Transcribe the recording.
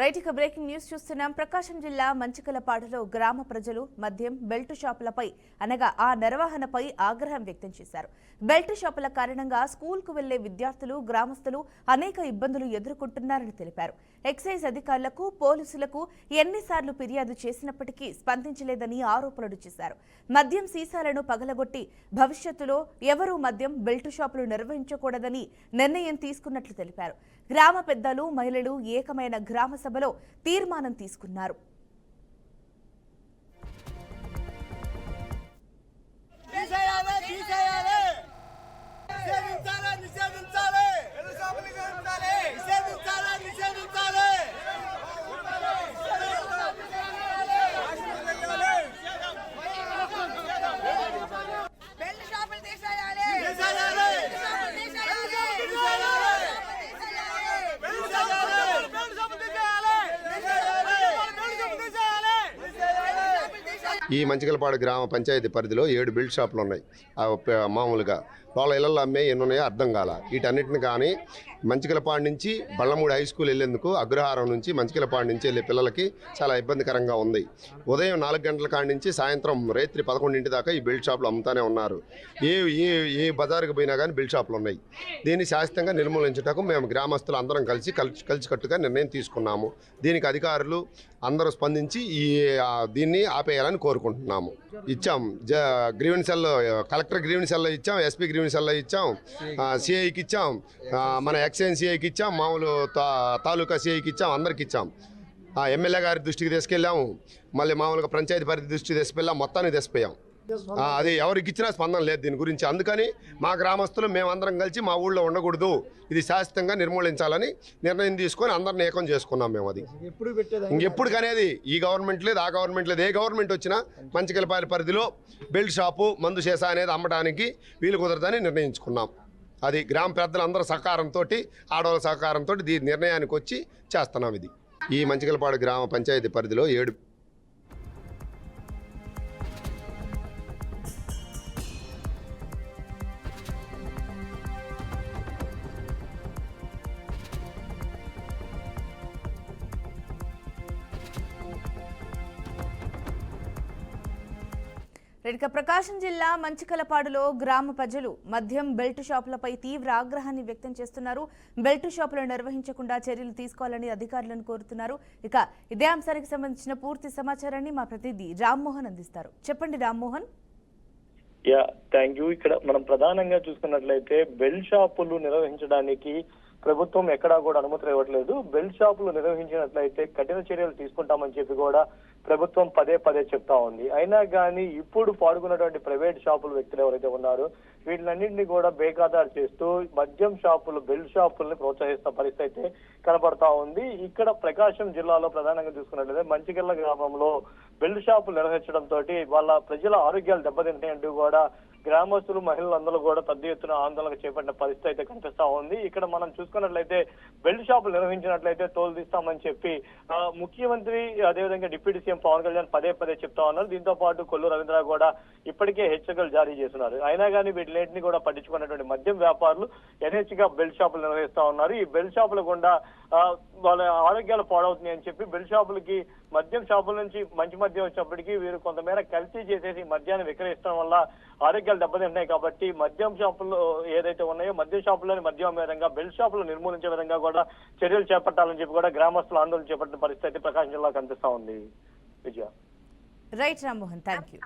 Right ఇక breaking news చూస్తున్నాం. ప్రకాశం జిల్లా మంచికలపాడులో గ్రామ ప్రజలు మద్యం బెల్ట్ షాపులపై అనగా ఆ నిర్వహణపై ఆగ్రహం వ్యక్తం చేశారు. బెల్ట్ షాపుల కారణంగా స్కూల్కు వెళ్లే విద్యార్థులు గ్రామస్తులు అనేక ఇబ్బందులు ఎదుర్కొంటున్నారని తెలిపారు. ఎక్సైజ్ అధికారులకు పోలీసులకు ఎన్నిసార్లు ఫిర్యాదు చేసినప్పటికీ స్పందించలేదని ఆరోపణలు చేశారు. మద్యం సీసాలను పగలగొట్టి భవిష్యత్తులో ఎవరూ మద్యం బెల్ట్ షాపులు నిర్వహించకూడదని నిర్ణయం తీసుకున్నట్లు తెలిపారు. గ్రామ పెద్దలు మహిళలు ఏకమైన గ్రామ సభలో తీర్మానం తీసుకున్నారు. ఈ మంచికలపాడు గ్రామ పంచాయతీ పరిధిలో 7 బిల్డ్ షాపులు ఉన్నాయి. మామూలుగా వాళ్ళ ఇళ్లలో అమ్మే ఎన్ని ఉన్నాయో అర్థం కాల. వీటన్నిటిని కానీ మంచికలపాడు నుంచి బళ్ళమూడి హై స్కూల్ వెళ్ళేందుకు అగ్రహారం నుంచి మంచికలపాడు నుంచి వెళ్ళే పిల్లలకి చాలా ఇబ్బందికరంగా ఉంది. ఉదయం 4 గంటల కాడి నుంచి సాయంత్రం రాత్రి 11 దాకా ఈ బిల్డ్ షాపులు అమ్ముతానే ఉన్నారు. ఏ బజారుకు పోయినా కానీ బిల్డ్ షాపులు ఉన్నాయి. దీన్ని శాశ్వతంగా నిర్మూలించటకు మేము గ్రామస్తులు అందరం కలిసికట్టుగా నిర్ణయం తీసుకున్నాము. దీనికి అధికారులు అందరూ స్పందించి దీన్ని ఆపేయాలని కోరుకుంటున్నాము. ఇచ్చాం గ్రీవెన్సెల్లో, కలెక్టర్ గ్రీవెన్సెల్లో ఇచ్చాం, ఎస్పీ గ్రీవెన్సెల్లో ఇచ్చాం, సిఐకి ఇచ్చాం, మన ఎక్సైజ్ సిఐకి ఇచ్చాం, మామూలు తాలూకా సిఐకి ఇచ్చాం, అందరికి ఇచ్చాం. ఎమ్మెల్యే గారి దృష్టికి తీసుకెళ్ళాము. మళ్ళీ మామూలుగా పంచాయతీ పరిధి దృష్టికి తీసుకెళ్ళాం. మొత్తాన్ని తెసిపోయాం. అది ఎవరికి ఇచ్చినా స్పందన లేదు దీని గురించి. అందుకని మా గ్రామస్తులు మేమందరం కలిసి మా ఊళ్ళో ఉండకూడదు, ఇది శాశ్వతంగా నిర్మూలించాలని నిర్ణయం తీసుకొని అందరిని ఏకం చేసుకున్నాం మేము. అది ఇంకెప్పుడు కనేది ఈ గవర్నమెంట్ లేదు, ఆ గవర్నమెంట్ లేదు. ఏ గవర్నమెంట్ వచ్చినా మంచికలపాడు పరిధిలో బెల్ట్ షాపు మందు సీసా అనేది అమ్మడానికి వీలు కుదరదని నిర్ణయించుకున్నాం. అది గ్రామ పెద్దలందరూ సహకారంతో, ఆడవాళ్ళ సహకారంతో ఈ నిర్ణయానికి వచ్చి చేస్తున్నాం. ఇది ఈ మంచికలపాడు గ్రామ పంచాయతీ పరిధిలో 7 ప్రకాశం జిల్లా మంచికలపాడులో గ్రామ ప్రజలు మద్యం బెల్ట్ షాపులపై తీవ్ర ఆగ్రహాన్ని వ్యక్తం చేస్తున్నారు. బెల్ట్ షాపులు నిర్వహించకుండా చర్యలు తీసుకోవాలని అధికారులను కోరుతున్నారు. ఇక ఇదే అంశానికి సంబంధించిన పూర్తి సమాచారాన్ని మా ప్రతినిధి రామ్మోహన్ అందిస్తారు. చెప్పండి రామ్మోహన్. Thank you. ఇక్కడ మనం ప్రధానంగా చూసుకున్నట్లయితే బెల్ట్ షాపులు నిర్వహించడానికి ప్రభుత్వం ఎక్కడా కూడా అనుమతులు ఇవ్వట్లేదు. బెల్ట్ షాపులు నిర్వహించినట్లయితే కఠిన చర్యలు తీసుకుంటామని చెప్పి కూడా ప్రభుత్వం పదే చెప్తా ఉంది. అయినా కానీ ఇప్పుడు పాల్గొన్నటువంటి ప్రైవేట్ షాపుల వ్యక్తులు ఎవరైతే ఉన్నారో వీటిలన్నింటినీ కూడా బేఖాతారు చేస్తూ మద్యం షాపులు బెల్ట్ షాపుల్ని ప్రోత్సహిస్తున్న పరిస్థితి అయితే కనపడతా ఉంది. ఇక్కడ ప్రకాశం జిల్లాలో ప్రధానంగా చూసుకున్నట్లయితే మంచికల్ల గ్రామంలో బెల్ట్ షాపులు నిర్వహించడంతో వాళ్ళ ప్రజల ఆరోగ్యాలు దెబ్బతింటాయంటూ కూడా గ్రామస్తులు మహిళలందరూ కూడా పెద్ద ఎత్తున ఆందోళన చేపట్టిన పరిస్థితి అయితే కనిపిస్తా ఉంది. ఇక్కడ మనం చూసుకున్నట్లయితే బెల్ట్ షాపులు నిర్వహించినట్లయితే తోలు తీస్తామని చెప్పి ముఖ్యమంత్రి అదేవిధంగా డిప్యూటీ సీఎం పవన్ కళ్యాణ్ పదే చెప్తా ఉన్నారు. దీంతో పాటు కొల్లు రవీంద్ర కూడా ఇప్పటికే హెచ్చరికలు జారీ చేస్తున్నారు. అయినా కానీ వీటిని కూడా పట్టించుకున్నటువంటి మద్యం వ్యాపారులు యథేచ్ఛగా బెల్ట్ షాపులు నిర్వహిస్తా ఉన్నారు. ఈ బెల్ట్ షాపుల గుండా వాళ్ళ ఆరోగ్యాలు పాడవుతున్నాయి అని చెప్పి బెల్ట్ షాపులకి మద్యం షాపుల నుంచి మంచి మద్యం వచ్చినప్పటికీ వీరు కొంతమేర కల్తీ చేసేసి మద్యాన్ని విక్రయిస్తడం వల్ల ఆరోగ్యాలు దెబ్బతింటున్నాయి. కాబట్టి మద్యం షాపులు ఏదైతే ఉన్నాయో మద్యం షాపుల్లోని మద్యం విధంగా బెల్ట్ షాపులు నిర్మూలించే విధంగా కూడా చర్యలు చేపట్టాలని చెప్పి కూడా గ్రామస్తులు ఆందోళన చేపట్టిన పరిస్థితి ప్రకాశం జిల్లా కనిపిస్తా ఉంది. Vijaya. Right Rammohan, thank you.